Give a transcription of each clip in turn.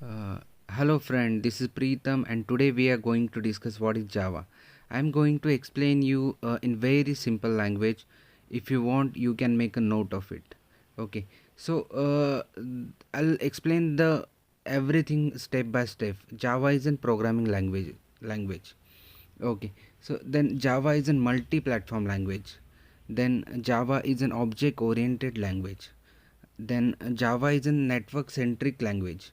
Uh, Hello friend, this is Preetham and today we are going to discuss what is Java. I am going to explain you in very simple language. If you want, you can make a note of it. Okay, so I'll explain the everything step by step. Java is a programming language. Okay, so then Java is a multi-platform language. Then Java is an object-oriented language. Then Java is a network centric language.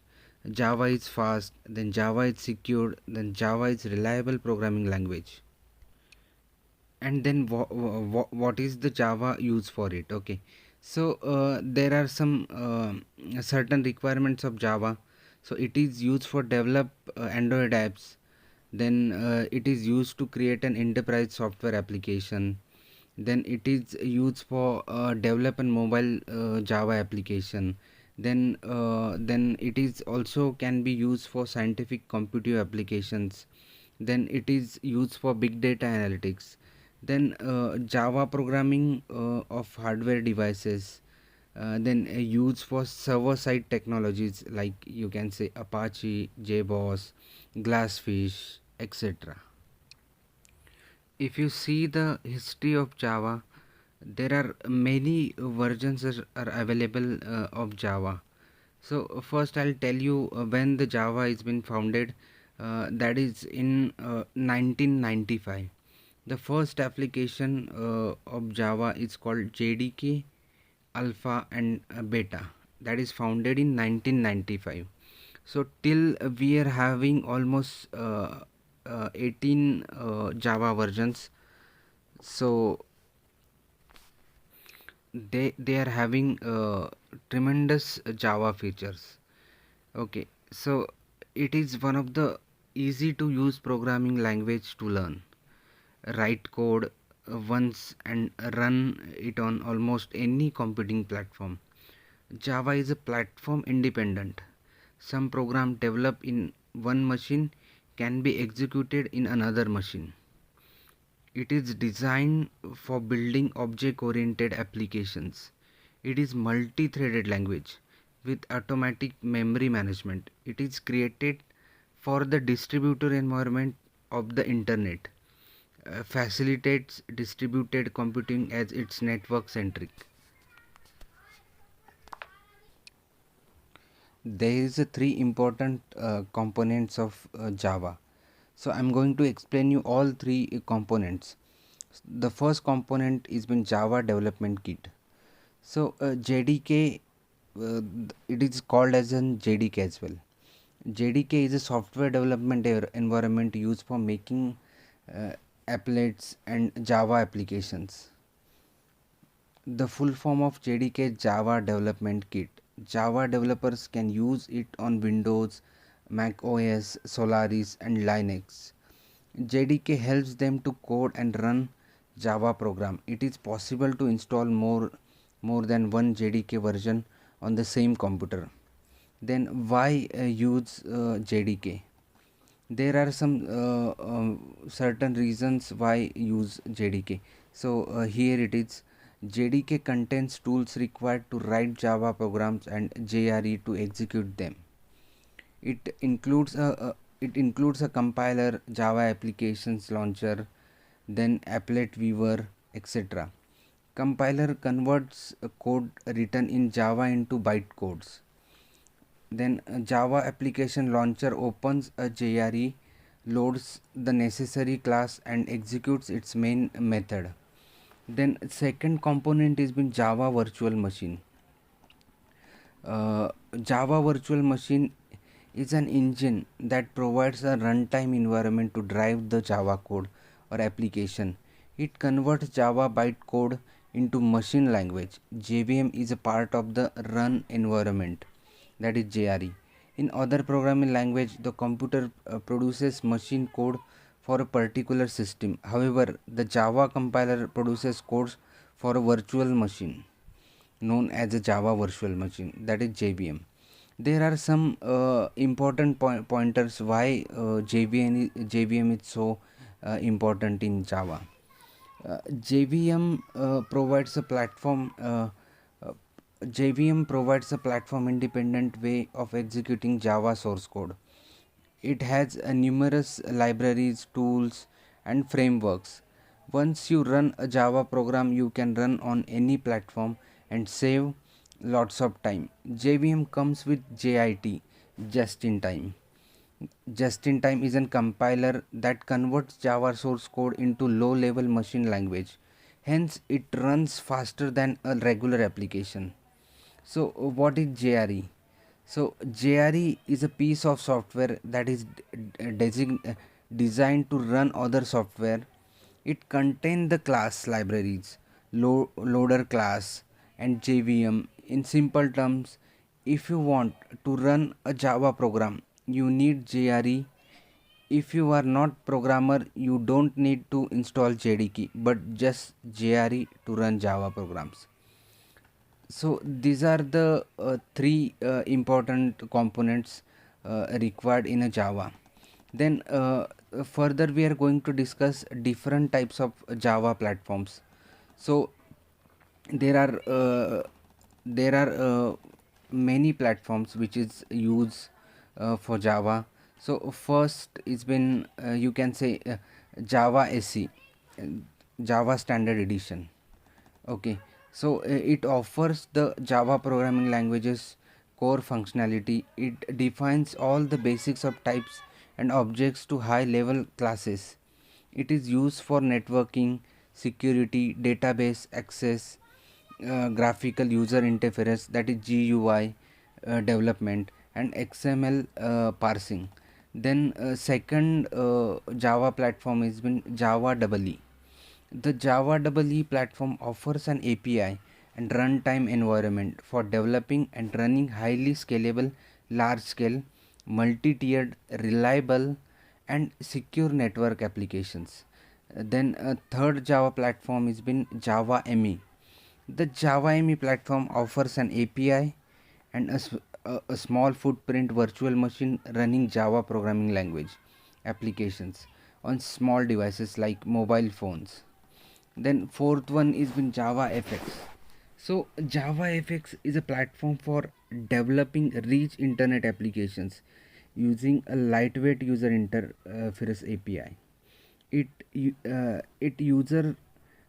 Java is fast, then Java is secure, then Java is reliable programming language. And then what is the Java used for it? Okay, so there are some certain requirements of Java. So it is used for develop Android apps. Then it is used to create an enterprise software application. Then it is used for develop and mobile Java application. Then it is also can be used for scientific computing applications. Then it is used for big data analytics. Then Java programming of hardware devices. Then used for server side technologies like you can say Apache, JBoss, Glassfish, etc. If you see the history of Java, there are many versions are available of Java. So first I'll tell you when the Java has been founded. That is in 1995. The first application of Java is called JDK Alpha and Beta. That is founded in 1995. So till we are having almost 18 Java versions. So they are having tremendous Java features. Okay, so it is one of the easy to use programming language to learn, write code once and run it on almost any computing platform. Java is a platform independent. Some program developed in one machine can be executed in another machine. It is designed for building object-oriented applications. It is multi-threaded language with automatic memory management. It is created for the distributed environment of the internet. Facilitates distributed computing as its network centric. There is a three important components of Java. So I'm going to explain you all three components. The first component is been Java Development Kit. So JDK, it is called as an JDK as well. JDK is a software development environment used for making applets and Java applications. The full form of JDK is Java Development Kit. Java developers can use it on Windows, Mac OS, Solaris, and Linux. JDK helps them to code and run Java program. It is possible to install more than one JDK version on the same computer. Then why use JDK? There are some certain reasons why use JDK. So here it is. JDK contains tools required to write Java programs and JRE to execute them. It includes a compiler, Java applications launcher, then applet viewer, etc. Compiler converts a code written in Java into bytecodes. Then Java application launcher opens a JRE, loads the necessary class and executes its main method. Then second component is been Java virtual machine. Java virtual machine is an engine that provides a runtime environment to drive the Java code or application. It converts Java bytecode into machine language. JVM is a part of the run environment, that is JRE. In other programming language, the computer produces machine code for a particular system. However, the Java compiler produces codes for a virtual machine known as a Java virtual machine, that is JVM. There are some important pointers why JVM is so important in Java. JVM provides a platform JVM provides a platform independent way of executing Java source code. It has numerous libraries, tools, and frameworks. Once you run a Java program, you can run on any platform and save lots of time. JVM comes with JIT, just in time. Just in time is a compiler that converts Java source code into low level machine language. Hence, it runs faster than a regular application. So, what is JRE? So, JRE is a piece of software that is designed to run other software. It contains the class libraries, loader class, and JVM. In simple terms, if you want to run a Java program, you need JRE. If you are not programmer, you don't need to install JDK, but just JRE to run Java programs. So these are the three important components required in a Java. Then further we are going to discuss different types of Java platforms. So there are many platforms which is used for Java. So first is been you can say Java SE, uh, Java Standard Edition. Okay, so it offers the Java programming languages core functionality. It defines all the basics of types and objects to high level classes. It is used for networking, security, database access, graphical user interface, that is GUI development, and XML parsing. Then second Java platform is been Java EE. The Java EE platform offers an API and runtime environment for developing and running highly scalable, large scale, multi tiered, reliable, and secure network applications. Then a third Java platform has been Java ME. The Java ME platform offers an API and a small footprint virtual machine running Java programming language applications on small devices like mobile phones. Then fourth one is been Java FX. So Java FX is a platform for developing rich internet applications using a lightweight user interface API. It user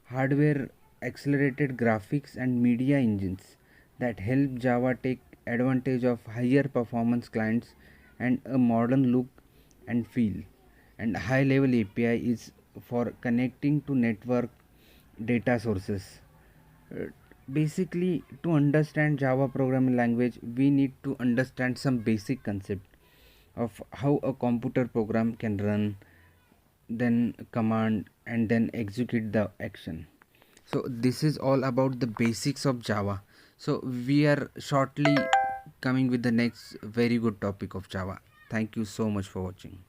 hardware accelerated graphics and media engines that help Java take advantage of higher performance clients and a modern look and feel. And high level API is for connecting to network data sources. Uh, Basically, to understand Java programming language, we need to understand some basic concept of how a computer program can run, then command, and then execute the action. So this is all about the basics of Java. So we are shortly coming with the next very good topic of Java. Thank you so much for watching.